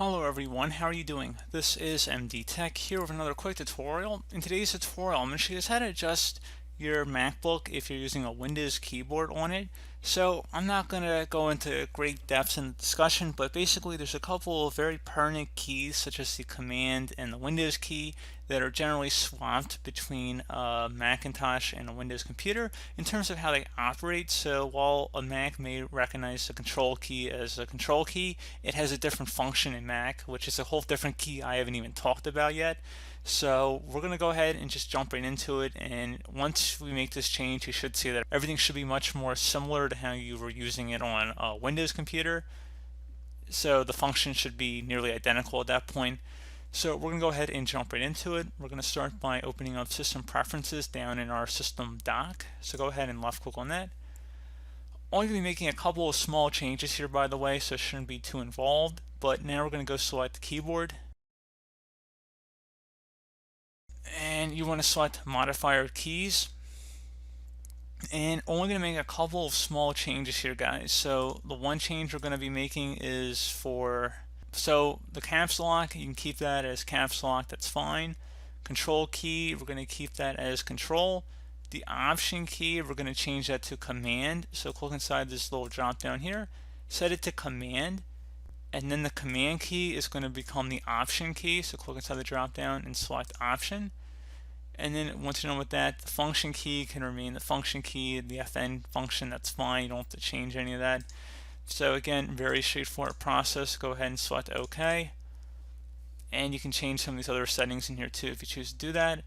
Hello everyone, how are you doing? This is MD Tech here with another quick tutorial. In today's tutorial, I'm going to show you guys how to adjust your MacBook if you're using a Windows keyboard on it. So I'm not going to go into great depths in the discussion, but basically there's a couple of very pertinent keys such as the Command and the Windows key that are generally swapped between a Macintosh and a Windows computer in terms of how they operate. So while a Mac may recognize the Control key as a Control key, it has a different function in Mac, which is a whole different key I haven't even talked about yet. So we're going to go ahead and just jump right into it, and once we make this change you should see that everything should be much more similar to how you were using it on a Windows computer. So the function should be nearly identical at that point. So we're going to go ahead and jump right into it. We're going to start by opening up System Preferences down in our System dock. So go ahead and left click on that. Only going to be making a couple of small changes here, by the way, so it shouldn't be too involved. But now we're going to go select the keyboard, and you want to select modifier keys, and only going to make a couple of small changes here, guys. So the one change we're going to be making is so the caps lock, you can keep that as caps lock, that's fine. Control key, we're going to keep that as control. The option key, we're going to change that to command. So click inside this little drop down here, set it to command, and then the command key is going to become the option key. So click inside the drop down and select option. And then once you're done with that, the function key can remain the function key, the FN function, that's fine. You don't have to change any of that. So again, very straightforward process. Go ahead and select OK. And you can change some of these other settings in here too if you choose to do that.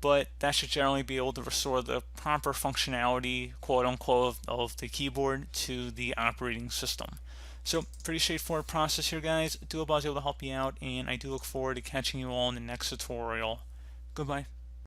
But that should generally be able to restore the proper functionality, quote unquote, of the keyboard to the operating system. So pretty straightforward process here, guys. I do hope I was able to help you out, and I do look forward to catching you all in the next tutorial. Goodbye.